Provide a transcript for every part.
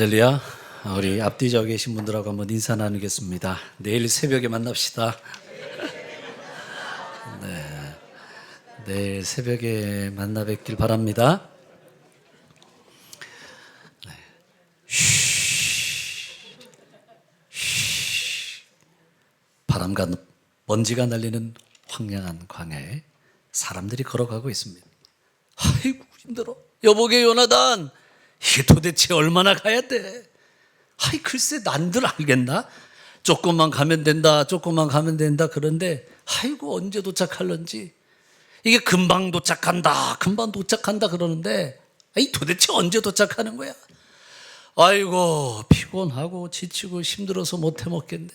할렐루야. 우리 앞뒤져 계신 분들하고 한번 인사 나누겠습니다. 내일 새벽에 만납시다. 네, 내일 새벽에 만나 뵙길 바랍니다. 네. 바람과 먼지가 날리는 황량한 광야에 사람들이 걸어가고 있습니다. 아이고 힘들어. 여보게 요나단, 이게 도대체 얼마나 가야 돼? 아이 글쎄 난들 알겠나? 조금만 가면 된다, 조금만 가면 된다. 그런데 아이고 언제 도착할런지, 이게 금방 도착한다, 금방 도착한다 그러는데 아이 도대체 언제 도착하는 거야? 아이고 피곤하고 지치고 힘들어서 못 해먹겠네.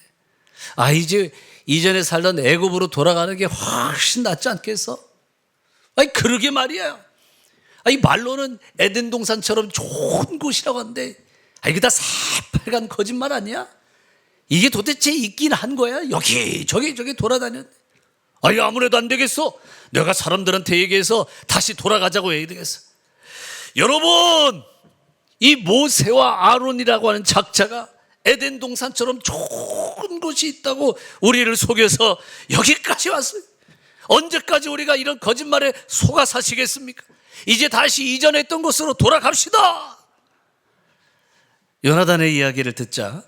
아 이제 이전에 살던 애굽으로 돌아가는 게 훨씬 낫지 않겠어? 아이 그러게 말이야. 이 말로는 에덴 동산처럼 좋은 곳이라고 하는데 이게 다 새빨간 거짓말 아니야? 이게 도대체 있긴 한 거야? 여기 저기 돌아다녔네. 아무래도 안 되겠어. 내가 사람들한테 얘기해서 다시 돌아가자고 해야 되겠어. 여러분, 이 모세와 아론이라고 하는 작자가 에덴 동산처럼 좋은 곳이 있다고 우리를 속여서 여기까지 왔어요. 언제까지 우리가 이런 거짓말에 속아 사시겠습니까? 이제 다시 이전에 했던 곳으로 돌아갑시다. 요나단의 이야기를 듣자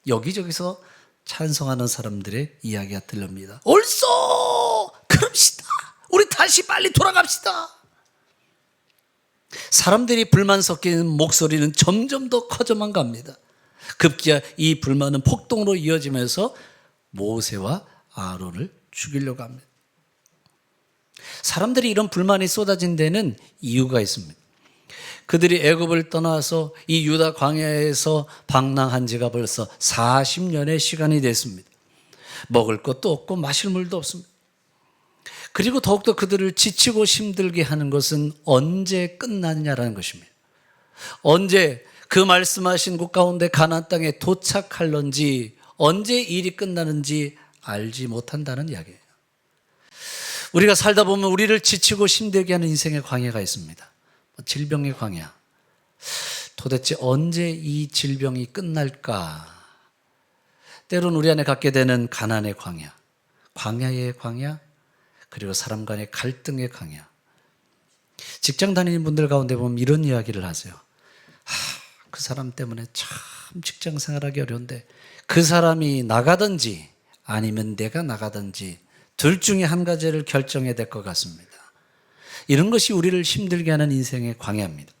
여기저기서 찬성하는 사람들의 이야기가 들립니다. 옳소, 그럽시다. 우리 다시 빨리 돌아갑시다. 사람들이 불만 섞이는 목소리는 점점 더 커져만 갑니다. 급기야 이 불만은 폭동으로 이어지면서 모세와 아론을 죽이려고 합니다. 사람들이 이런 불만이 쏟아진 데는 이유가 있습니다. 그들이 애굽을 떠나서 이 유다 광야에서 방랑한 지가 벌써 40년의 시간이 됐습니다. 먹을 것도 없고 마실 물도 없습니다. 그리고 더욱더 그들을 지치고 힘들게 하는 것은 언제 끝나느냐라는 것입니다. 언제 그 말씀하신 곳 가운데 가나안 땅에 도착할런지, 언제 일이 끝나는지 알지 못한다는 이야기예요. 우리가 살다 보면 우리를 지치고 힘들게 하는 인생의 광야가 있습니다. 질병의 광야. 도대체 언제 이 질병이 끝날까? 때론 우리 안에 갖게 되는 가난의 광야, 광야의 광야, 그리고 사람 간의 갈등의 광야. 직장 다니는 분들 가운데 보면 이런 이야기를 하세요. 그 사람 때문에 참 직장 생활하기 어려운데 그 사람이 나가든지 아니면 내가 나가든지 둘 중에 한 가지를 결정해야 될 것 같습니다. 이런 것이 우리를 힘들게 하는 인생의 광야입니다.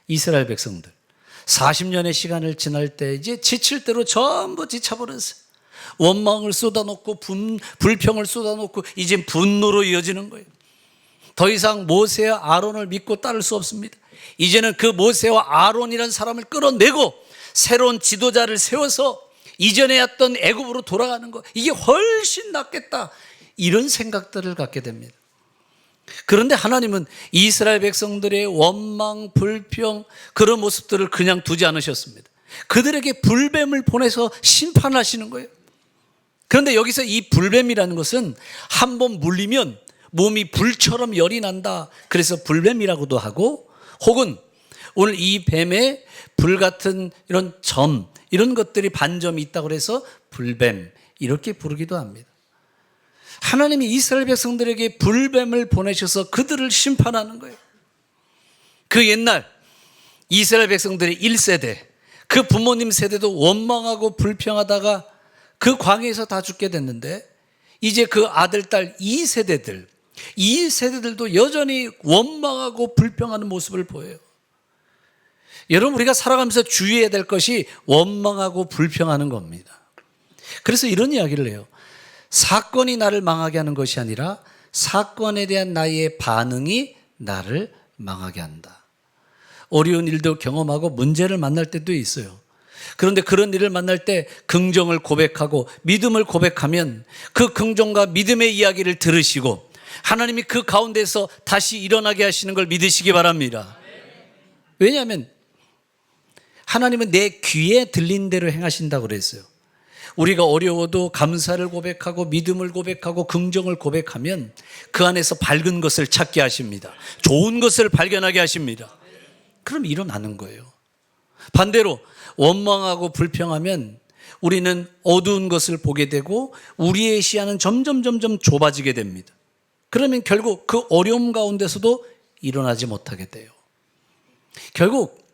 이스라엘 백성들 40년의 시간을 지날 때 이제 지칠 대로 전부 지쳐버렸어요. 원망을 쏟아놓고 불평을 쏟아놓고 이제 분노로 이어지는 거예요. 더 이상 모세와 아론을 믿고 따를 수 없습니다. 이제는 그 모세와 아론이라는 사람을 끌어내고 새로운 지도자를 세워서 이전에 했던 애굽으로 돌아가는 거, 이게 훨씬 낫겠다, 이런 생각들을 갖게 됩니다. 그런데 하나님은 이스라엘 백성들의 원망, 불평, 그런 모습들을 그냥 두지 않으셨습니다. 그들에게 불뱀을 보내서 심판하시는 거예요. 그런데 여기서 이 불뱀이라는 것은 한번 물리면 몸이 불처럼 열이 난다, 그래서 불뱀이라고도 하고, 혹은 오늘 이 뱀에 불 같은 이런 점, 이런 것들이 반점이 있다고 해서 불뱀, 이렇게 부르기도 합니다. 하나님이 이스라엘 백성들에게 불뱀을 보내셔서 그들을 심판하는 거예요. 그 옛날 이스라엘 백성들의 1세대, 그 부모님 세대도 원망하고 불평하다가 그 광야에서 다 죽게 됐는데, 이제 그 아들, 딸 2세대들, 이 세대들도 여전히 원망하고 불평하는 모습을 보여요. 여러분, 우리가 살아가면서 주의해야 될 것이 원망하고 불평하는 겁니다. 그래서 이런 이야기를 해요. 사건이 나를 망하게 하는 것이 아니라 사건에 대한 나의 반응이 나를 망하게 한다. 어려운 일도 경험하고 문제를 만날 때도 있어요. 그런데 그런 일을 만날 때 긍정을 고백하고 믿음을 고백하면 그 긍정과 믿음의 이야기를 들으시고 하나님이 그 가운데서 다시 일어나게 하시는 걸 믿으시기 바랍니다. 왜냐하면 하나님은 내 귀에 들린 대로 행하신다고 그랬어요. 우리가 어려워도 감사를 고백하고 믿음을 고백하고 긍정을 고백하면 그 안에서 밝은 것을 찾게 하십니다. 좋은 것을 발견하게 하십니다. 그럼 일어나는 거예요. 반대로 원망하고 불평하면 우리는 어두운 것을 보게 되고 우리의 시야는 점점 좁아지게 됩니다. 그러면 결국 그 어려움 가운데서도 일어나지 못하게 돼요. 결국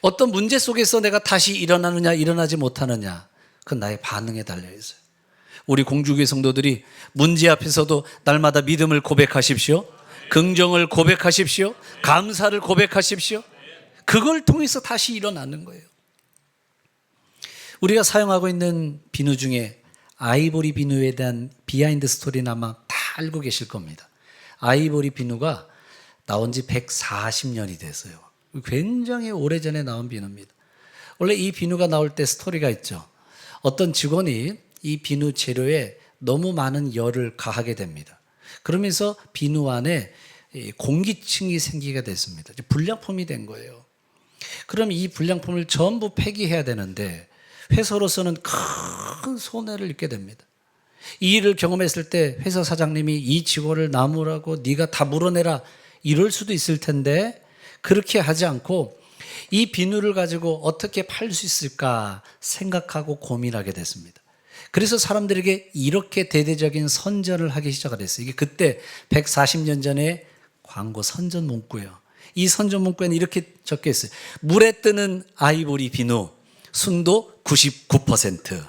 어떤 문제 속에서 내가 다시 일어나느냐 일어나지 못하느냐, 그건 나의 반응에 달려 있어요. 우리 공주교회 성도들이 문제 앞에서도 날마다 믿음을 고백하십시오. 긍정을 고백하십시오. 감사를 고백하십시오. 그걸 통해서 다시 일어나는 거예요. 우리가 사용하고 있는 비누 중에 아이보리 비누에 대한 비하인드 스토리는 아마 다 알고 계실 겁니다. 아이보리 비누가 나온 지 140년이 됐어요. 굉장히 오래전에 나온 비누입니다. 원래 이 비누가 나올 때 스토리가 있죠. 어떤 직원이 이 비누 재료에 너무 많은 열을 가하게 됩니다. 그러면서 비누 안에 공기층이 생기게 됐습니다. 불량품이 된 거예요. 그럼 이 불량품을 전부 폐기해야 되는데 회사로서는 큰 손해를 입게 됩니다. 이 일을 경험했을 때 회사 사장님이 이 직원을 나무라고 네가 다 물어내라 이럴 수도 있을 텐데 그렇게 하지 않고 이 비누를 가지고 어떻게 팔 수 있을까 생각하고 고민하게 됐습니다. 그래서 사람들에게 이렇게 대대적인 선전을 하기 시작을 했어요. 이게 그때 140년 전에 광고 선전 문구예요. 이 선전 문구에는 이렇게 적혀 있어요. 물에 뜨는 아이보리 비누, 순도 99%.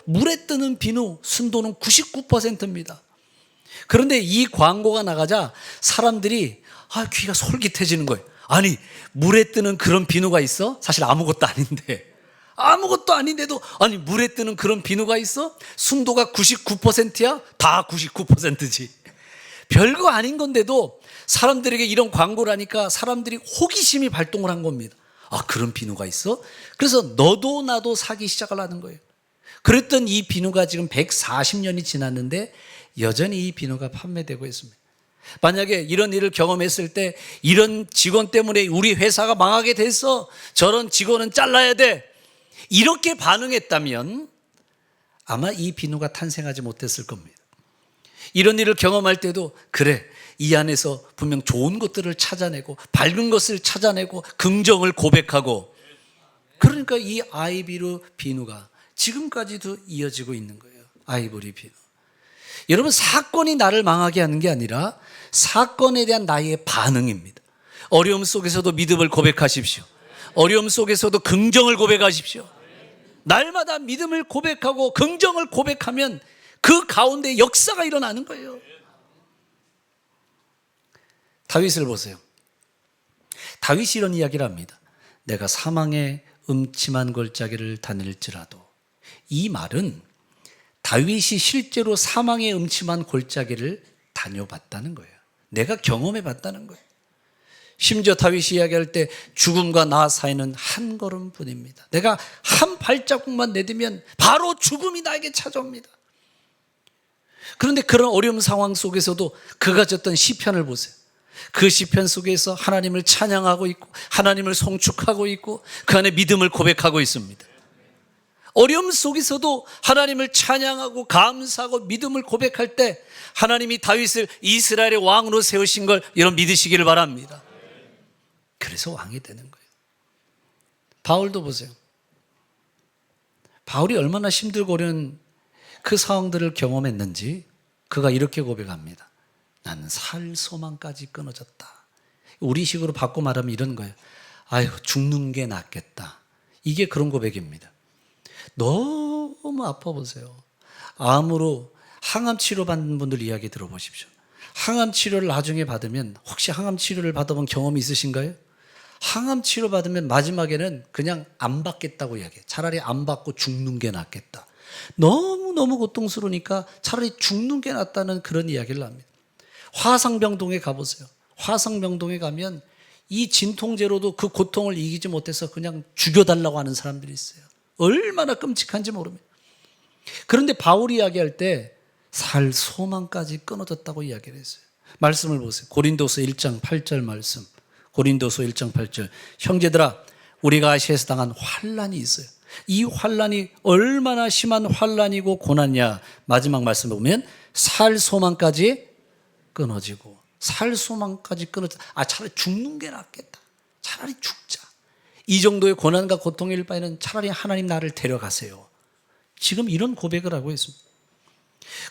물에 뜨는 비누, 순도는 99%입니다. 그런데 이 광고가 나가자 사람들이 귀가 솔깃해지는 거예요. 아니, 물에 뜨는 그런 비누가 있어? 사실 아무것도 아닌데. 아무것도 아닌데도 아니 물에 뜨는 그런 비누가 있어? 순도가 99%야? 다 99%지. 별거 아닌 건데도 사람들에게 이런 광고를 하니까 사람들이 호기심이 발동을 한 겁니다. 그런 비누가 있어? 그래서 너도 나도 사기 시작을 하는 거예요. 그랬던 이 비누가 지금 140년이 지났는데 여전히 이 비누가 판매되고 있습니다. 만약에 이런 일을 경험했을 때 이런 직원 때문에 우리 회사가 망하게 됐어. 저런 직원은 잘라야 돼. 이렇게 반응했다면 아마 이 비누가 탄생하지 못했을 겁니다. 이런 일을 경험할 때도 그래, 이 안에서 분명 좋은 것들을 찾아내고 밝은 것을 찾아내고 긍정을 고백하고, 그러니까 이 아이보리 비누가 지금까지도 이어지고 있는 거예요. 아이보리 비누. 여러분, 사건이 나를 망하게 하는 게 아니라 사건에 대한 나의 반응입니다. 어려움 속에서도 믿음을 고백하십시오. 어려움 속에서도 긍정을 고백하십시오. 날마다 믿음을 고백하고 긍정을 고백하면 그 가운데 역사가 일어나는 거예요. 다윗을 보세요. 다윗이 이런 이야기를 합니다. 내가 사망의 음침한 골짜기를 다닐지라도. 이 말은 다윗이 실제로 사망의 음침한 골짜기를 다녀봤다는 거예요. 내가 경험해봤다는 거예요. 심지어 다윗이 이야기할 때 죽음과 나 사이는 한 걸음뿐입니다. 내가 한 발자국만 내디면 바로 죽음이 나에게 찾아옵니다. 그런데 그런 어려운 상황 속에서도 그가 졌던 시편을 보세요. 그 시편 속에서 하나님을 찬양하고 있고 하나님을 송축하고 있고 그 안에 믿음을 고백하고 있습니다. 어려움 속에서도 하나님을 찬양하고 감사하고 믿음을 고백할 때 하나님이 다윗을 이스라엘의 왕으로 세우신 걸 여러분 믿으시기를 바랍니다. 그래서 왕이 되는 거예요. 바울도 보세요. 바울이 얼마나 힘들고 어려운 그 상황들을 경험했는지 그가 이렇게 고백합니다. 나는 살 소망까지 끊어졌다. 우리식으로 바꿔 말하면 이런 거예요. 죽는 게 낫겠다. 이게 그런 고백입니다. 너무 아파 보세요. 암으로 항암 치료 받는 분들 이야기 들어보십시오. 항암 치료를 나중에 받으면, 혹시 항암 치료를 받아본 경험이 있으신가요? 항암 치료 받으면 마지막에는 그냥 안 받겠다고 이야기해요. 차라리 안 받고 죽는 게 낫겠다. 너무너무 고통스러우니까 차라리 죽는 게 낫다는 그런 이야기를 합니다. 화상병동에 가보세요. 화상병동에 가면 이 진통제로도 그 고통을 이기지 못해서 그냥 죽여달라고 하는 사람들이 있어요. 얼마나 끔찍한지 모릅니다. 그런데 바울이 이야기할 때 살 소망까지 끊어졌다고 이야기를 했어요. 말씀을 보세요. 고린도서 1장 8절 말씀. 고린도서 1장 8절. 형제들아, 우리가 아시아에서 당한 환난이 있어요. 이 환난이 얼마나 심한 환난이고 고난이냐. 마지막 말씀을 보면 살 소망까지 끊어지고, 살 소망까지 끊어져. 차라리 죽는 게 낫겠다. 차라리 죽자. 이 정도의 고난과 고통일 바에는 차라리 하나님 나를 데려가세요. 지금 이런 고백을 하고 있습니다.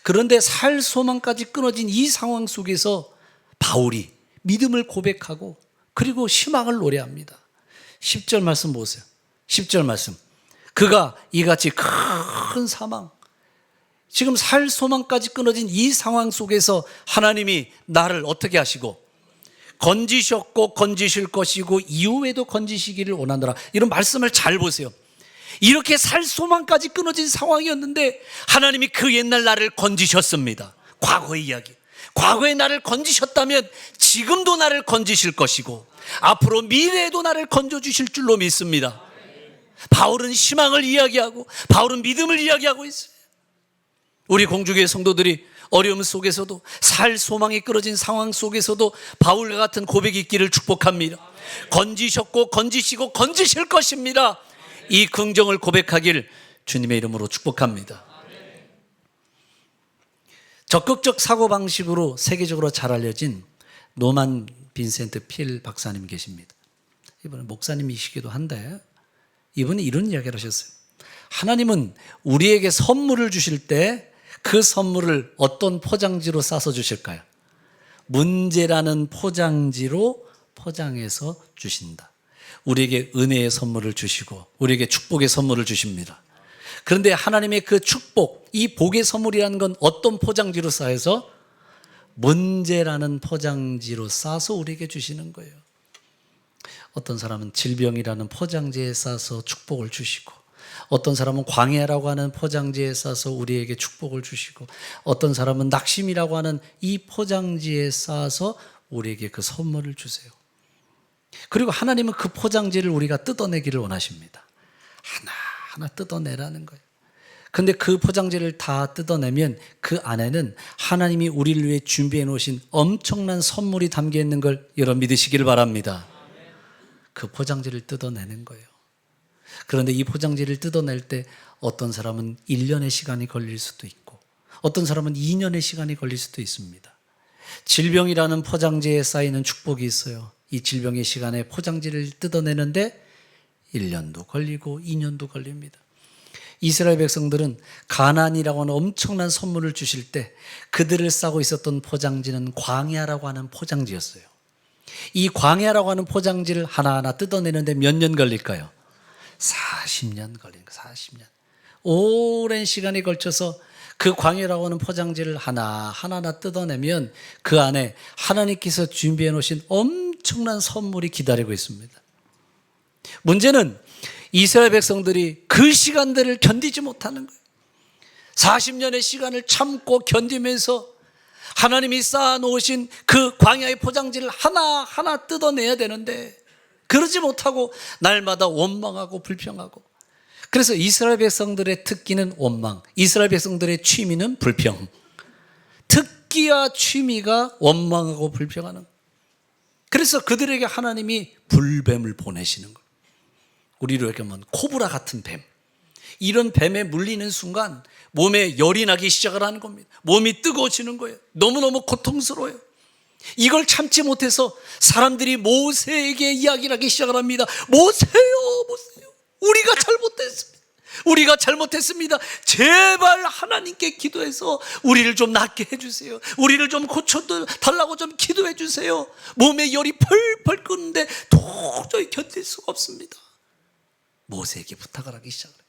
그런데 살 소망까지 끊어진 이 상황 속에서 바울이 믿음을 고백하고 그리고 희망을 노래합니다. 10절 말씀 보세요. 10절 말씀. 그가 이같이 큰 사망, 지금 살 소망까지 끊어진 이 상황 속에서 하나님이 나를 어떻게 하시고 건지셨고 건지실 것이고 이후에도 건지시기를 원하노라. 이런 말씀을 잘 보세요. 이렇게 살 소망까지 끊어진 상황이었는데 하나님이 그 옛날 나를 건지셨습니다. 과거의 이야기. 과거에 나를 건지셨다면 지금도 나를 건지실 것이고 앞으로 미래에도 나를 건져주실 줄로 믿습니다. 바울은 희망을 이야기하고 바울은 믿음을 이야기하고 있어요. 우리 공주교회 성도들이 어려움 속에서도 살 소망이 끊어진 상황 속에서도 바울과 같은 고백이 있기를 축복합니다. 건지셨고 건지시고 건지실 것입니다. 이 긍정을 고백하길 주님의 이름으로 축복합니다. 적극적 사고방식으로 세계적으로 잘 알려진 노만 빈센트 필 박사님 계십니다. 이분은 목사님이시기도 한데 이분이 이런 이야기를 하셨어요. 하나님은 우리에게 선물을 주실 때 그 선물을 어떤 포장지로 싸서 주실까요? 문제라는 포장지로 포장해서 주신다. 우리에게 은혜의 선물을 주시고 우리에게 축복의 선물을 주십니다. 그런데 하나님의 그 축복, 이 복의 선물이라는 건 어떤 포장지로 싸서? 문제라는 포장지로 싸서 우리에게 주시는 거예요. 어떤 사람은 질병이라는 포장지에 싸서 축복을 주시고 어떤 사람은 광야라고 하는 포장지에 싸서 우리에게 축복을 주시고 어떤 사람은 낙심이라고 하는 이 포장지에 싸서 우리에게 그 선물을 주세요. 그리고 하나님은 그 포장지를 우리가 뜯어내기를 원하십니다. 하나하나 뜯어내라는 거예요. 근데 그 포장지를 다 뜯어내면 그 안에는 하나님이 우리를 위해 준비해 놓으신 엄청난 선물이 담겨 있는 걸 여러분 믿으시기를 바랍니다. 그 포장지를 뜯어내는 거예요. 그런데 이 포장지를 뜯어낼 때 어떤 사람은 1년의 시간이 걸릴 수도 있고 어떤 사람은 2년의 시간이 걸릴 수도 있습니다. 질병이라는 포장지에 쌓이는 축복이 있어요. 이 질병의 시간에 포장지를 뜯어내는데 1년도 걸리고 2년도 걸립니다. 이스라엘 백성들은 가나안이라고 하는 엄청난 선물을 주실 때 그들을 싸고 있었던 포장지는 광야라고 하는 포장지였어요. 이 광야라고 하는 포장지를 하나하나 뜯어내는데 몇 년 걸릴까요? 40년 걸린 거예요. 40년. 오랜 시간이 걸쳐서 그 광야라고 하는 포장지를 하나하나 뜯어내면 그 안에 하나님께서 준비해 놓으신 엄청난 선물이 기다리고 있습니다. 문제는 이스라엘 백성들이 그 시간들을 견디지 못하는 거예요. 40년의 시간을 참고 견디면서 하나님이 쌓아놓으신 그 광야의 포장지를 하나하나 뜯어내야 되는데 그러지 못하고 날마다 원망하고 불평하고. 그래서 이스라엘 백성들의 특기는 원망, 이스라엘 백성들의 취미는 불평. 특기와 취미가 원망하고 불평하는. 그래서 그들에게 하나님이 불뱀을 보내시는 거예요. 우리로 얘기하면 코브라 같은 뱀. 이런 뱀에 물리는 순간 몸에 열이 나기 시작을 하는 겁니다. 몸이 뜨거워지는 거예요. 너무너무 고통스러워요. 이걸 참지 못해서 사람들이 모세에게 이야기를 하기 시작을 합니다. 모세요, 모세요. 우리가 잘못했습니다. 우리가 잘못했습니다. 제발 하나님께 기도해서 우리를 좀 낫게 해주세요. 우리를 좀 고쳐달라고 좀 기도해 주세요. 몸에 열이 펄펄 끓는데 도저히 견딜 수가 없습니다. 모세에게 부탁을 하기 시작을 해요.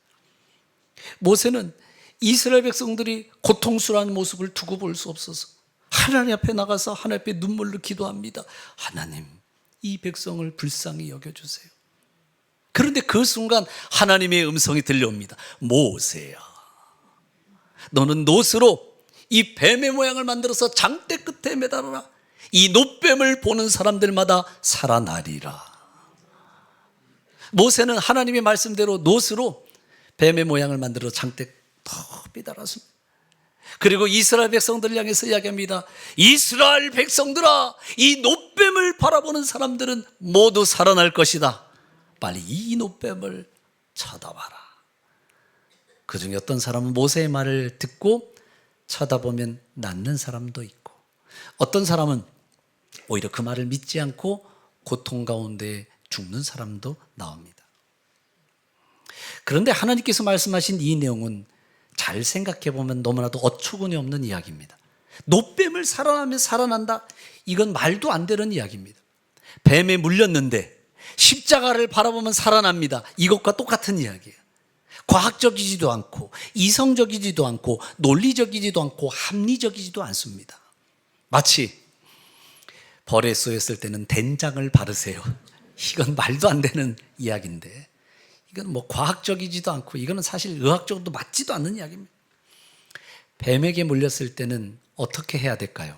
모세는 이스라엘 백성들이 고통스러운 모습을 두고 볼 수 없어서 하나님 앞에 나가서 하나님 앞에 눈물로 기도합니다. 하나님, 이 백성을 불쌍히 여겨주세요. 그런데 그 순간 하나님의 음성이 들려옵니다. 모세야, 너는 놋으로 이 뱀의 모양을 만들어서 장대 끝에 매달아라. 이 놋뱀을 보는 사람들마다 살아나리라. 모세는 하나님의 말씀대로 놋으로 뱀의 모양을 만들어 장대 더 매달았습니다. 그리고 이스라엘 백성들을 향해서 이야기합니다. 이스라엘 백성들아, 이 놋뱀을 바라보는 사람들은 모두 살아날 것이다. 빨리 이 놋뱀을 쳐다봐라. 그 중에 어떤 사람은 모세의 말을 듣고 쳐다보면 낫는 사람도 있고 어떤 사람은 오히려 그 말을 믿지 않고 고통 가운데 죽는 사람도 나옵니다. 그런데 하나님께서 말씀하신 이 내용은 잘 생각해 보면 너무나도 어처구니 없는 이야기입니다. 노뱀을 살아나면 살아난다? 이건 말도 안 되는 이야기입니다. 뱀에 물렸는데 십자가를 바라보면 살아납니다. 이것과 똑같은 이야기예요. 과학적이지도 않고 이성적이지도 않고 논리적이지도 않고 합리적이지도 않습니다. 마치 벌에 쏘였을 때는 된장을 바르세요. 이건 말도 안 되는 이야기인데, 이건 뭐 과학적이지도 않고 이거는 사실 의학적으로도 맞지도 않는 이야기입니다. 뱀에게 물렸을 때는 어떻게 해야 될까요?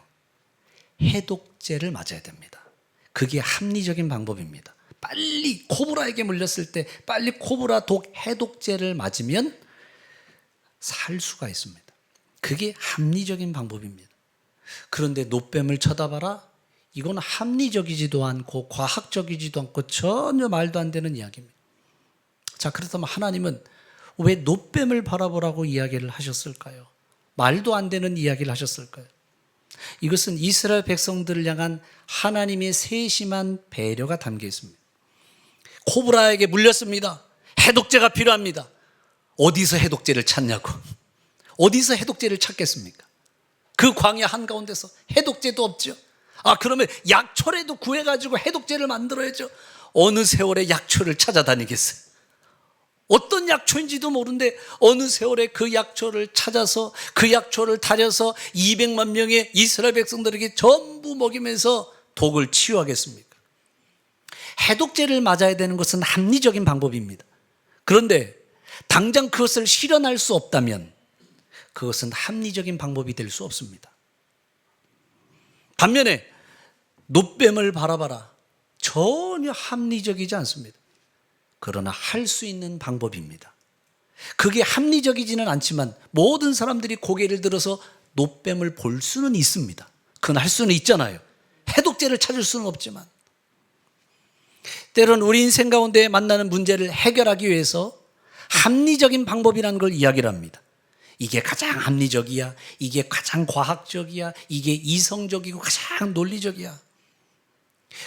해독제를 맞아야 됩니다. 그게 합리적인 방법입니다. 빨리 코브라에게 물렸을 때 빨리 코브라 독 해독제를 맞으면 살 수가 있습니다. 그게 합리적인 방법입니다. 그런데 노뱀을 쳐다봐라? 이건 합리적이지도 않고 과학적이지도 않고 전혀 말도 안 되는 이야기입니다. 자, 그렇다면 하나님은 왜 노뱀을 바라보라고 이야기를 하셨을까요? 말도 안 되는 이야기를 하셨을까요? 이것은 이스라엘 백성들을 향한 하나님의 세심한 배려가 담겨 있습니다. 코브라에게 물렸습니다. 해독제가 필요합니다. 어디서 해독제를 찾냐고. 어디서 해독제를 찾겠습니까? 그 광야 한가운데서 해독제도 없죠. 그러면 약초라도 구해가지고 해독제를 만들어야죠. 어느 세월에 약초를 찾아다니겠어요? 어떤 약초인지도 모르는데 어느 세월에 그 약초를 찾아서 그 약초를 다려서 200만 명의 이스라엘 백성들에게 전부 먹이면서 독을 치유하겠습니까? 해독제를 맞아야 되는 것은 합리적인 방법입니다. 그런데 당장 그것을 실현할 수 없다면 그것은 합리적인 방법이 될 수 없습니다. 반면에 노뱀을 바라봐라. 전혀 합리적이지 않습니다. 그러나 할 수 있는 방법입니다. 그게 합리적이지는 않지만 모든 사람들이 고개를 들어서 노뱀을 볼 수는 있습니다. 그건 할 수는 있잖아요. 해독제를 찾을 수는 없지만 때로는 우리 인생 가운데 만나는 문제를 해결하기 위해서 합리적인 방법이라는 걸 이야기를 합니다. 이게 가장 합리적이야, 이게 가장 과학적이야, 이게 이성적이고 가장 논리적이야.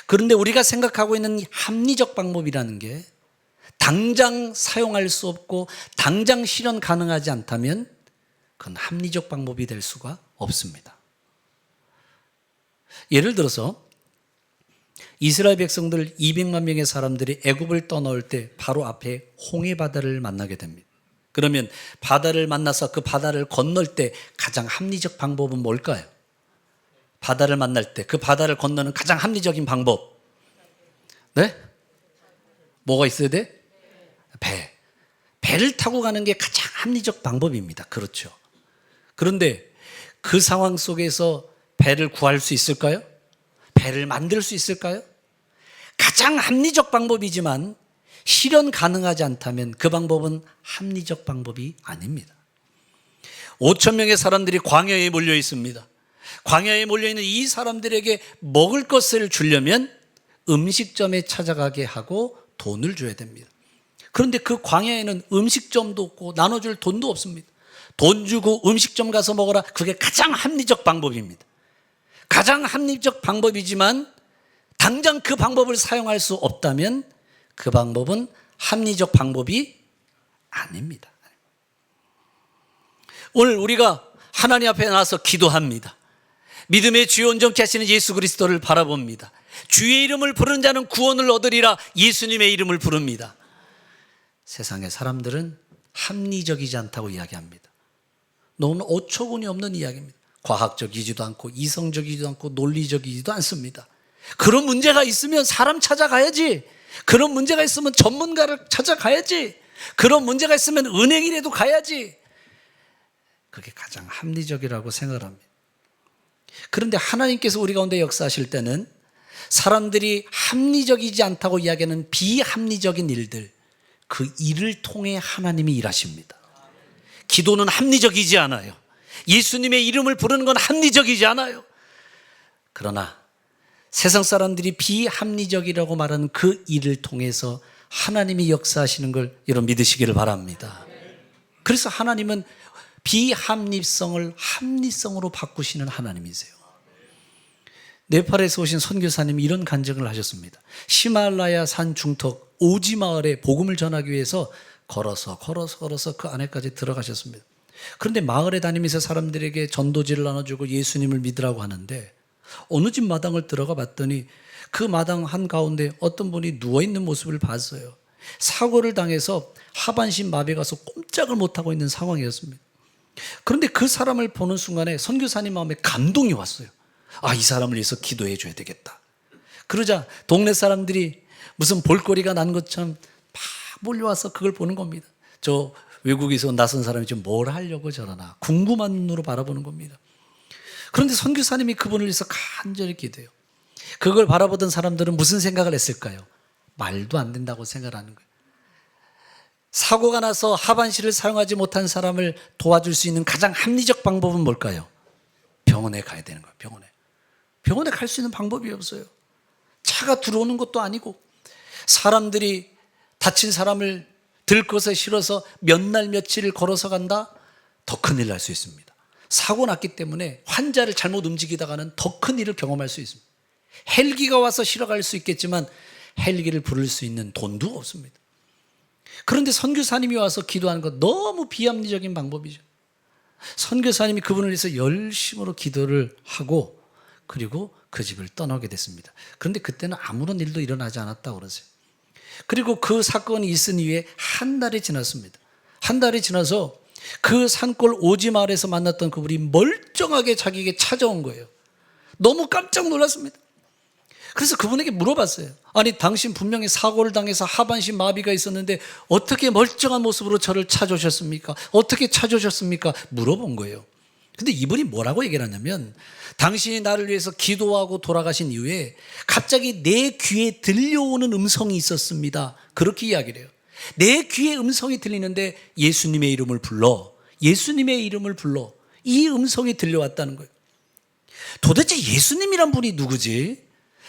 그런데 우리가 생각하고 있는 합리적 방법이라는 게 당장 사용할 수 없고 당장 실현 가능하지 않다면 그건 합리적 방법이 될 수가 없습니다. 예를 들어서 이스라엘 백성들 200만 명의 사람들이 애굽을 떠나올 때 바로 앞에 홍해바다를 만나게 됩니다. 그러면 바다를 만나서 그 바다를 건널 때 가장 합리적 방법은 뭘까요? 바다를 만날 때 그 바다를 건너는 가장 합리적인 방법. 네? 뭐가 있어야 돼? 배. 배를 타고 가는 게 가장 합리적 방법입니다. 그렇죠. 그런데 그 상황 속에서 배를 구할 수 있을까요? 배를 만들 수 있을까요? 가장 합리적 방법이지만 실현 가능하지 않다면 그 방법은 합리적 방법이 아닙니다. 5천 명의 사람들이 광야에 몰려 있습니다. 광야에 몰려 있는 이 사람들에게 먹을 것을 주려면 음식점에 찾아가게 하고 돈을 줘야 됩니다. 그런데 그 광야에는 음식점도 없고 나눠줄 돈도 없습니다. 돈 주고 음식점 가서 먹어라. 그게 가장 합리적 방법입니다. 가장 합리적 방법이지만 당장 그 방법을 사용할 수 없다면 그 방법은 합리적 방법이 아닙니다. 오늘 우리가 하나님 앞에 나와서 기도합니다. 믿음의 주요 온전케 하시는 예수 그리스도를 바라봅니다. 주의 이름을 부르는 자는 구원을 얻으리라. 예수님의 이름을 부릅니다. 세상의 사람들은 합리적이지 않다고 이야기합니다. 너무 어처구니 없는 이야기입니다. 과학적이지도 않고 이성적이지도 않고 논리적이지도 않습니다. 그런 문제가 있으면 사람 찾아가야지. 그런 문제가 있으면 전문가를 찾아가야지. 그런 문제가 있으면 은행이라도 가야지. 그게 가장 합리적이라고 생각을 합니다. 그런데 하나님께서 우리 가운데 역사하실 때는 사람들이 합리적이지 않다고 이야기하는 비합리적인 일들, 그 일을 통해 하나님이 일하십니다. 기도는 합리적이지 않아요. 예수님의 이름을 부르는 건 합리적이지 않아요. 그러나 세상 사람들이 비합리적이라고 말하는 그 일을 통해서 하나님이 역사하시는 걸 여러분 믿으시기를 바랍니다. 그래서 하나님은 비합리성을 합리성으로 바꾸시는 하나님이세요. 네팔에서 오신 선교사님이 이런 간증을 하셨습니다. 히말라야 산 중턱 오지 마을에 복음을 전하기 위해서 걸어서 그 안에까지 들어가셨습니다. 그런데 마을에 다니면서 사람들에게 전도지를 나눠주고 예수님을 믿으라고 하는데 어느 집 마당을 들어가 봤더니 그 마당 한가운데 어떤 분이 누워있는 모습을 봤어요. 사고를 당해서 하반신 마비가 가서 꼼짝을 못하고 있는 상황이었습니다. 그런데 그 사람을 보는 순간에 선교사님 마음에 감동이 왔어요. 아, 이 사람을 위해서 기도해 줘야 되겠다. 그러자 동네 사람들이 무슨 볼거리가 난 것처럼 막 몰려와서 그걸 보는 겁니다. 저 외국에서 온 낯선 사람이 지금 뭘 하려고 저러나 궁금한 눈으로 바라보는 겁니다. 그런데 선교사님이 그분을 위해서 간절히 기도해요. 그걸 바라보던 사람들은 무슨 생각을 했을까요? 말도 안 된다고 생각하는 거예요. 사고가 나서 하반신을 사용하지 못한 사람을 도와줄 수 있는 가장 합리적 방법은 뭘까요? 병원에 가야 되는 거예요. 병원에 갈 수 있는 방법이 없어요. 차가 들어오는 것도 아니고 사람들이 다친 사람을 들것에 실어서 몇 날 며칠을 걸어서 간다? 더 큰일 날 수 있습니다. 사고 났기 때문에 환자를 잘못 움직이다가는 더 큰 일을 경험할 수 있습니다. 헬기가 와서 실어갈 수 있겠지만 헬기를 부를 수 있는 돈도 없습니다. 그런데 선교사님이 와서 기도하는 것 너무 비합리적인 방법이죠. 선교사님이 그분을 위해서 열심으로 기도를 하고 그리고 그 집을 떠나게 됐습니다. 그런데 그때는 아무런 일도 일어나지 않았다고 그러세요. 그리고 그 사건이 있은 이후에 한 달이 지났습니다. 한 달이 지나서 그 산골 오지 마을에서 만났던 그분이 멀쩡하게 자기에게 찾아온 거예요. 너무 깜짝 놀랐습니다. 그래서 그분에게 물어봤어요. 아니, 당신 분명히 사고를 당해서 하반신 마비가 있었는데 어떻게 멀쩡한 모습으로 저를 찾아오셨습니까? 어떻게 찾아오셨습니까? 물어본 거예요. 근데 이분이 뭐라고 얘기를 하냐면 당신이 나를 위해서 기도하고 돌아가신 이후에 갑자기 내 귀에 들려오는 음성이 있었습니다. 그렇게 이야기를 해요. 내 귀에 음성이 들리는데 예수님의 이름을 불러. 예수님의 이름을 불러. 이 음성이 들려왔다는 거예요. 도대체 예수님이란 분이 누구지?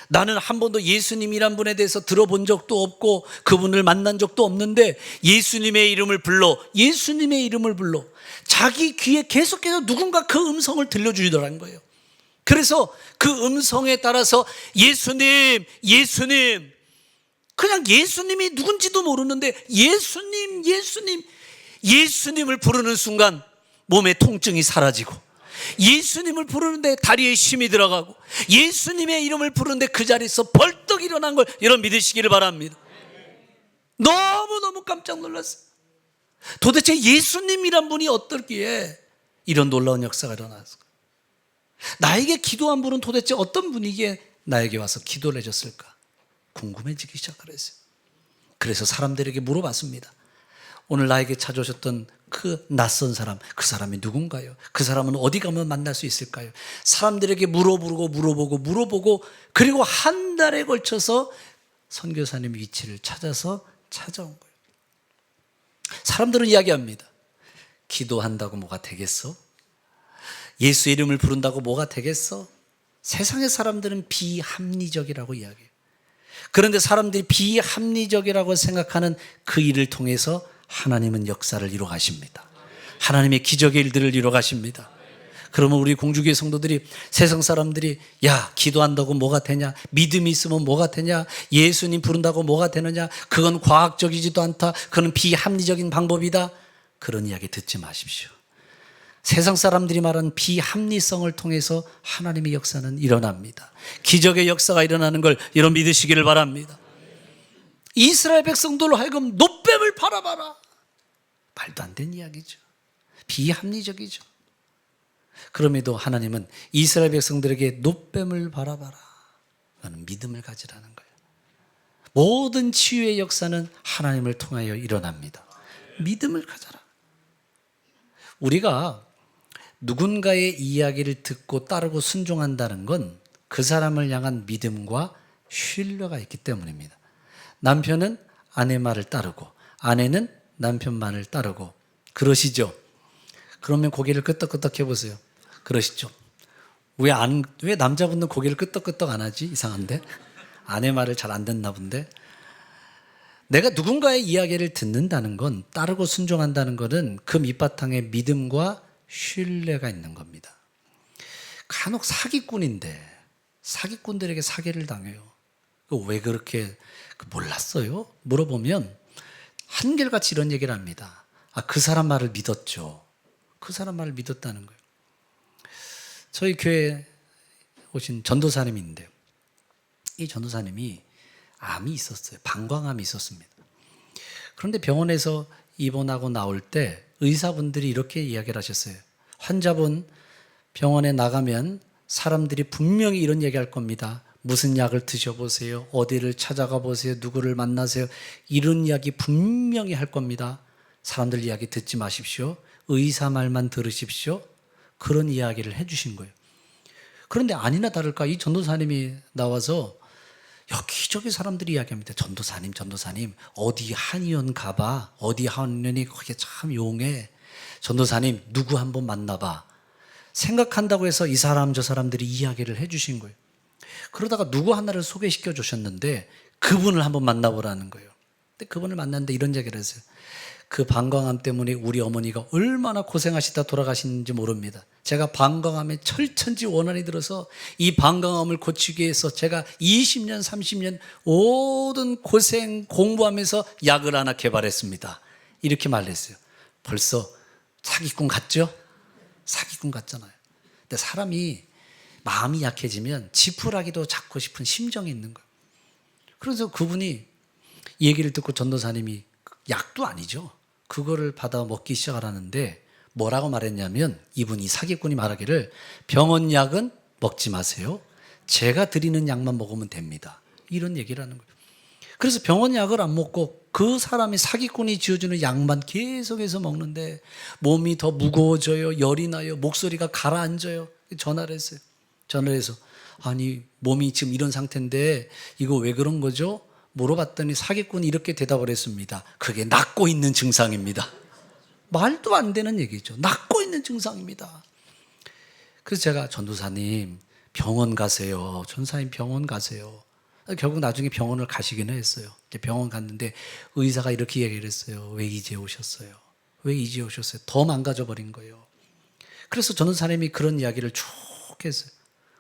나는 한 번도 예수님이란 분에 대해서 들어본 적도 없고 그분을 만난 적도 없는데 예수님의 이름을 불러. 예수님의 이름을 불러. 자기 귀에 계속해서 누군가 그 음성을 들려주시더라는 거예요. 그래서 그 음성에 따라서 예수님, 예수님, 그냥 예수님이 누군지도 모르는데 예수님을 부르는 순간 몸의 통증이 사라지고 예수님을 부르는데 다리에 힘이 들어가고 예수님의 이름을 부르는데 그 자리에서 벌떡 일어난 걸 여러분 믿으시기를 바랍니다. 너무너무 깜짝 놀랐어요. 도대체 예수님이란 분이 어떨기에 이런 놀라운 역사가 일어났을까? 나에게 기도한 분은 도대체 어떤 분이기에 나에게 와서 기도를 해줬을까? 궁금해지기 시작했어요. 그래서 사람들에게 물어봤습니다. 오늘 나에게 찾아오셨던 그 낯선 사람, 그 사람이 누군가요? 그 사람은 어디 가면 만날 수 있을까요? 사람들에게 물어보고 그리고 한 달에 걸쳐서 선교사님 위치를 찾아서 찾아온 거예요. 사람들은 이야기합니다. 기도한다고 뭐가 되겠어? 예수 이름을 부른다고 뭐가 되겠어? 세상의 사람들은 비합리적이라고 이야기해요. 그런데 사람들이 비합리적이라고 생각하는 그 일을 통해서 하나님은 역사를 이루어 가십니다. 하나님의 기적의 일들을 이루어 가십니다. 그러면 우리 공주교회 성도들이 세상 사람들이 야, 기도한다고 뭐가 되냐? 믿음이 있으면 뭐가 되냐? 예수님 부른다고 뭐가 되느냐? 그건 과학적이지도 않다. 그건 비합리적인 방법이다. 그런 이야기 듣지 마십시오. 세상 사람들이 말하는 비합리성을 통해서 하나님의 역사는 일어납니다. 기적의 역사가 일어나는 걸 여러분 믿으시기를 바랍니다. 이스라엘 백성들로 하여금 노뱀을 바라봐라. 말도 안 되는 이야기죠. 비합리적이죠. 그럼에도 하나님은 이스라엘 백성들에게 노뱀을 바라봐라 라는 믿음을 가지라는 거예요. 모든 치유의 역사는 하나님을 통하여 일어납니다. 믿음을 가져라. 우리가 누군가의 이야기를 듣고 따르고 순종한다는 건 그 사람을 향한 믿음과 신뢰가 있기 때문입니다. 남편은 아내 말을 따르고 아내는 남편 말을 따르고 그러시죠? 그러면 고개를 끄덕끄덕 해보세요. 그러시죠? 왜 남자분은 고개를 끄덕끄덕 안 하지? 이상한데? 아내 말을 잘 안 듣나 본데? 내가 누군가의 이야기를 듣는다는 건 따르고 순종한다는 것은 그 밑바탕에 믿음과 신뢰가 있는 겁니다. 간혹 사기꾼인데 사기꾼들에게 사기를 당해요. 왜 그렇게 몰랐어요? 물어보면 한결같이 이런 얘기를 합니다. 그 사람 말을 믿었죠. 그 사람 말을 믿었다는 거예요. 저희 교회에 오신 전도사님인데요. 이 전도사님이 암이 있었어요. 방광암이 있었습니다. 그런데 병원에서 입원하고 나올 때 의사분들이 이렇게 이야기를 하셨어요. 환자분 병원에 나가면 사람들이 분명히 이런 얘기할 겁니다. 무슨 약을 드셔보세요. 어디를 찾아가 보세요. 누구를 만나세요. 이런 이야기 분명히 할 겁니다. 사람들 이야기 듣지 마십시오. 의사 말만 들으십시오. 그런 이야기를 해주신 거예요. 그런데 아니나 다를까 이 전도사님이 나와서 여기저기 사람들이 이야기합니다. 전도사님 어디 한의원 가봐. 어디 한의원이 거기 참 용해. 전도사님 누구 한번 만나봐. 생각한다고 해서 이 사람 저 사람들이 이야기를 해주신 거예요. 그러다가 누구 하나를 소개시켜 주셨는데 그분을 한번 만나보라는 거예요. 근데 그분을 만났는데 이런 얘기를 했어요. 그 방광암 때문에 우리 어머니가 얼마나 고생하시다 돌아가시는지 모릅니다. 제가 방광암에 철천지 원한이 들어서 이 방광암을 고치기 위해서 제가 20년 30년 모든 고생 공부하면서 약을 하나 개발했습니다. 이렇게 말했어요. 벌써 사기꾼 같죠? 사기꾼 같잖아요. 근데 사람이 마음이 약해지면 지푸라기도 잡고 싶은 심정이 있는 거예요. 그래서 그분이 얘기를 듣고 전도사님이 약도 아니죠. 그거를 받아 먹기 시작하라는데 뭐라고 말했냐면 이분이 사기꾼이 말하기를 병원 약은 먹지 마세요. 제가 드리는 약만 먹으면 됩니다. 이런 얘기를 하는 거예요. 그래서 병원 약을 안 먹고 그 사람이 사기꾼이 지어주는 약만 계속해서 먹는데 몸이 더 무거워져요. 열이 나요. 목소리가 가라앉아요. 전화를 했어요. 전화를 해서 아니 몸이 지금 이런 상태인데 이거 왜 그런 거죠? 물어봤더니 사기꾼이 이렇게 대답을 했습니다. 그게 낫고 있는 증상입니다. 말도 안 되는 얘기죠. 낫고 있는 증상입니다. 그래서 제가 전도사님 병원 가세요. 전도사님 병원 가세요. 결국 나중에 병원을 가시기는 했어요. 병원 갔는데 의사가 이렇게 얘기를 했어요. 왜 이제 오셨어요? 왜 이제 오셨어요? 더 망가져 버린 거예요. 그래서 전도사님이 그런 이야기를 쭉 했어요.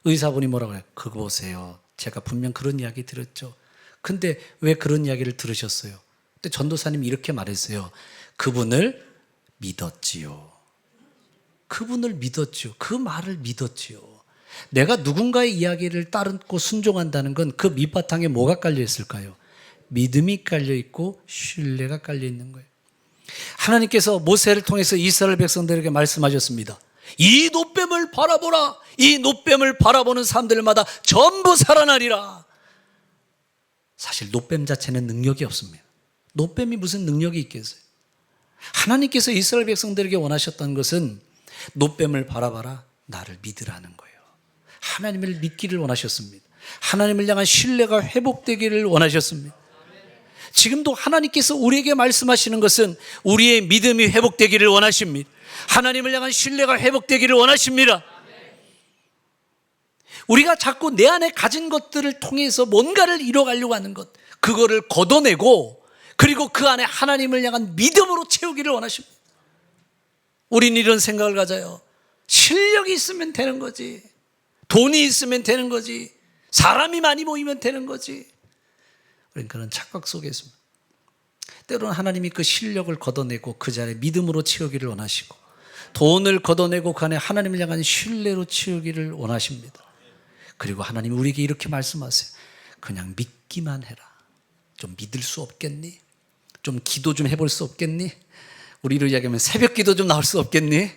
의사분이 뭐라고 해요? 그거 보세요. 제가 분명 그런 이야기 들었죠. 근데 왜 그런 이야기를 들으셨어요? 근데 전도사님이 이렇게 말했어요. 그분을 믿었지요. 그분을 믿었지요. 그 말을 믿었지요. 내가 누군가의 이야기를 따르고 순종한다는 건 그 밑바탕에 뭐가 깔려 있을까요? 믿음이 깔려 있고 신뢰가 깔려 있는 거예요. 하나님께서 모세를 통해서 이스라엘 백성들에게 말씀하셨습니다. 이 놋뱀을 바라보라. 이 놋뱀을 바라보는 사람들마다 전부 살아나리라. 사실 놋뱀 자체는 능력이 없습니다. 놋뱀이 무슨 능력이 있겠어요? 하나님께서 이스라엘 백성들에게 원하셨던 것은 놋뱀을 바라봐라. 나를 믿으라는 거예요. 하나님을 믿기를 원하셨습니다. 하나님을 향한 신뢰가 회복되기를 원하셨습니다. 지금도 하나님께서 우리에게 말씀하시는 것은 우리의 믿음이 회복되기를 원하십니다. 하나님을 향한 신뢰가 회복되기를 원하십니다. 우리가 자꾸 내 안에 가진 것들을 통해서 뭔가를 이뤄가려고 하는 것, 그거를 걷어내고 그리고 그 안에 하나님을 향한 믿음으로 채우기를 원하십니다. 우리는 이런 생각을 가져요. 실력이 있으면 되는 거지. 돈이 있으면 되는 거지. 사람이 많이 모이면 되는 거지. 우리는 그런 착각 속에 있습니다. 때로는 하나님이 그 실력을 걷어내고 그 자리에 믿음으로 채우기를 원하시고 돈을 걷어내고 그 안에 하나님을 향한 신뢰로 채우기를 원하십니다. 그리고 하나님이 우리에게 이렇게 말씀하세요. 그냥 믿기만 해라. 좀 믿을 수 없겠니? 좀 기도 좀 해볼 수 없겠니? 우리로 이야기하면 새벽 기도 좀 나올 수 없겠니?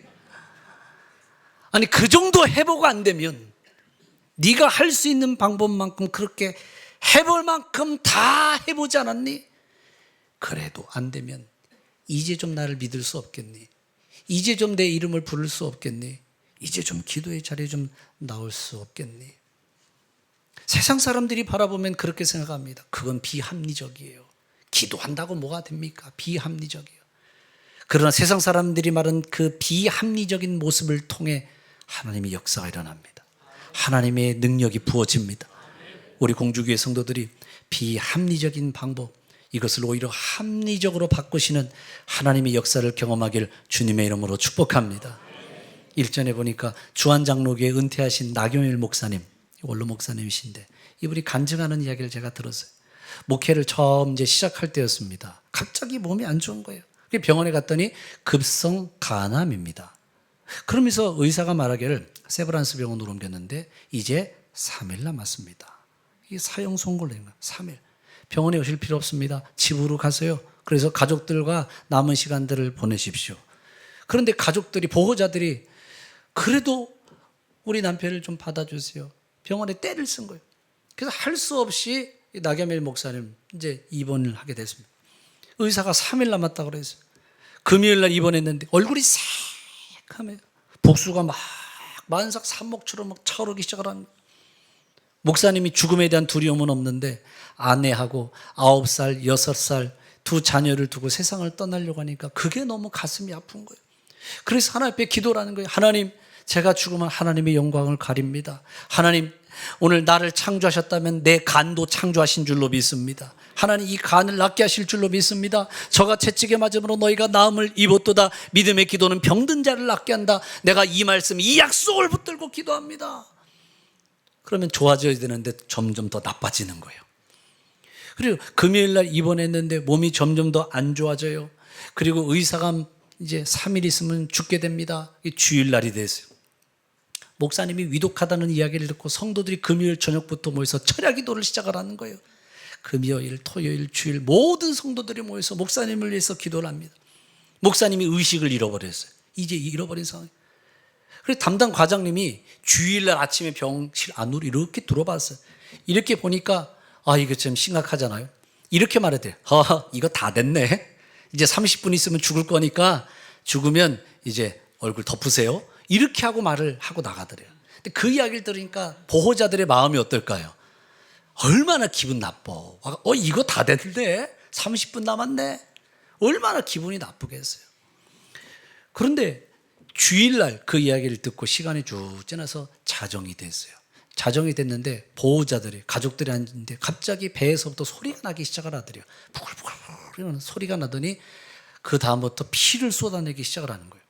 아니 그 정도 해보고 안 되면 네가 할 수 있는 방법만큼 그렇게 해볼 만큼 다 해보지 않았니? 그래도 안 되면 이제 좀 나를 믿을 수 없겠니? 이제 좀 내 이름을 부를 수 없겠니? 이제 좀 기도의 자리에 좀 나올 수 없겠니? 세상 사람들이 바라보면 그렇게 생각합니다. 그건 비합리적이에요. 기도한다고 뭐가 됩니까? 비합리적이에요. 그러나 세상 사람들이 말한 그 비합리적인 모습을 통해 하나님의 역사가 일어납니다. 하나님의 능력이 부어집니다. 우리 공주교회 성도들이 비합리적인 방법, 이것을 오히려 합리적으로 바꾸시는 하나님의 역사를 경험하길 주님의 이름으로 축복합니다. 1전에 보니까 주한장로교회 은퇴하신 나경일 목사님, 원로 목사님이신데 이분이 간증하는 이야기를 제가 들었어요. 목회를 처음 이제 시작할 때였습니다. 갑자기 몸이 안 좋은 거예요. 병원에 갔더니 급성 간암입니다. 그러면서 의사가 말하기를 세브란스 병원으로 옮겼는데 이제 3일 남았습니다. 이게 사형 선고를 낸 거예요. 3일. 병원에 오실 필요 없습니다. 집으로 가세요. 그래서 가족들과 남은 시간들을 보내십시오. 그런데 가족들이, 보호자들이 그래도 우리 남편을 좀 받아주세요. 병원에 떼를 쓴 거예요. 그래서 할 수 없이 나겸일 목사님 이제 입원을 하게 됐습니다. 의사가 3일 남았다고 그랬어요. 금요일 날 입원했는데 얼굴이 새카매요. 복수가 막 만삭 산목처럼 막 차오르기 시작하는 거예요. 목사님이 죽음에 대한 두려움은 없는데 아내하고 9살, 6살 두 자녀를 두고 세상을 떠나려고 하니까 그게 너무 가슴이 아픈 거예요. 그래서 하나님 앞에 기도를 하는 거예요. 하나님, 제가 죽으면 하나님의 영광을 가립니다. 하나님, 오늘 나를 창조하셨다면 내 간도 창조하신 줄로 믿습니다. 하나님, 이 간을 낫게 하실 줄로 믿습니다. 저가 채찍에 맞음으로 너희가 나음을 입었도다. 믿음의 기도는 병든 자를 낫게 한다. 내가 이 말씀, 이 약속을 붙들고 기도합니다. 그러면 좋아져야 되는데 점점 더 나빠지는 거예요. 그리고 금요일 날 입원했는데 몸이 점점 더 안 좋아져요. 그리고 의사가 이제 3일 있으면 죽게 됩니다. 주일날이 됐어요. 목사님이 위독하다는 이야기를 듣고 성도들이 금요일 저녁부터 모여서 철야 기도를 시작하라는 거예요. 금요일, 토요일, 주일 모든 성도들이 모여서 목사님을 위해서 기도를 합니다. 목사님이 의식을 잃어버렸어요. 이제 잃어버린 상황이에요. 그래서 담당 과장님이 주일날 아침에 병실 안으로 이렇게 들어봤어요. 이렇게 보니까 이거 좀 심각하잖아요. 이렇게 말해야 이거 다 됐네. 이제 30분 있으면 죽을 거니까 죽으면 이제 얼굴 덮으세요. 이렇게 하고 말을 하고 나가더래요. 근데 그 이야기를 들으니까 보호자들의 마음이 어떨까요? 얼마나 기분 나빠. 이거 다 됐는데 30분 남았네. 얼마나 기분이 나쁘겠어요. 그런데 주일날 그 이야기를 듣고 시간이 쭉 지나서 자정이 됐어요. 자정이 됐는데 보호자들이, 가족들이 앉는데 갑자기 배에서부터 소리가 나기 시작을 하더래요. 부글부글 소리가 나더니 그 다음부터 피를 쏟아내기 시작을 하는 거예요.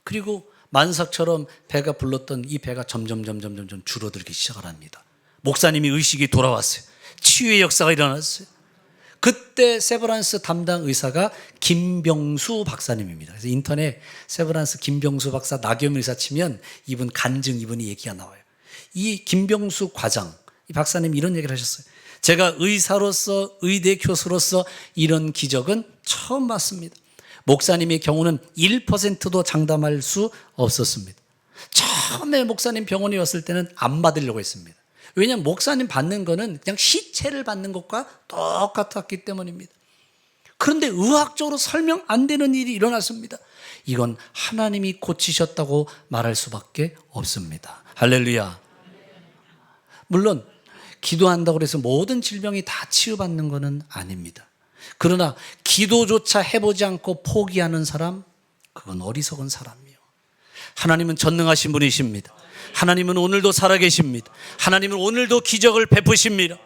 그리고 만삭처럼 배가 불렀던 이 배가 점점 줄어들기 시작을 합니다. 목사님이 의식이 돌아왔어요. 치유의 역사가 일어났어요. 그때 세브란스 담당 의사가 김병수 박사님입니다. 그래서 인터넷 세브란스 김병수 박사 나겸 의사 치면 이분 간증, 이분이 얘기가 나와요. 이 김병수 과장, 이 박사님이 이런 얘기를 하셨어요. 제가 의사로서, 의대 교수로서 이런 기적은 처음 봤습니다. 목사님의 경우는 1%도 장담할 수 없었습니다. 처음에 목사님 병원에 왔을 때는 안 받으려고 했습니다. 왜냐하면 목사님 받는 거는 그냥 시체를 받는 것과 똑같았기 때문입니다. 그런데 의학적으로 설명 안 되는 일이 일어났습니다. 이건 하나님이 고치셨다고 말할 수밖에 없습니다. 할렐루야. 물론 기도한다고 해서 모든 질병이 다 치유받는 것은 아닙니다. 그러나 기도조차 해보지 않고 포기하는 사람, 그건 어리석은 사람이에요. 하나님은 전능하신 분이십니다. 하나님은 오늘도 살아계십니다. 하나님은 오늘도 기적을 베푸십니다.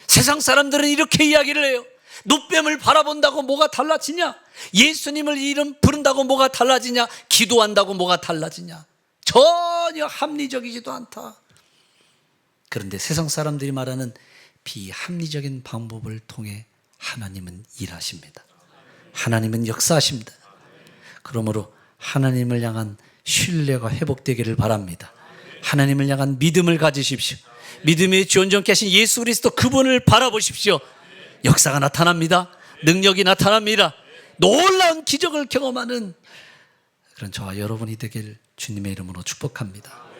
세상 사람들은 이렇게 이야기를 해요. 노뱀을 바라본다고 뭐가 달라지냐? 예수님을 이름 부른다고 뭐가 달라지냐? 기도한다고 뭐가 달라지냐? 전혀 합리적이지도 않다. 그런데 세상 사람들이 말하는 비합리적인 방법을 통해 하나님은 일하십니다. 하나님은 역사하십니다. 그러므로 하나님을 향한 신뢰가 회복되기를 바랍니다. 하나님을 향한 믿음을 가지십시오. 믿음의 주원정케 하신 예수 그리스도 그분을 바라보십시오. 역사가 나타납니다. 능력이 나타납니다. 놀라운 기적을 경험하는 그런 저와 여러분이 되길 주님의 이름으로 축복합니다.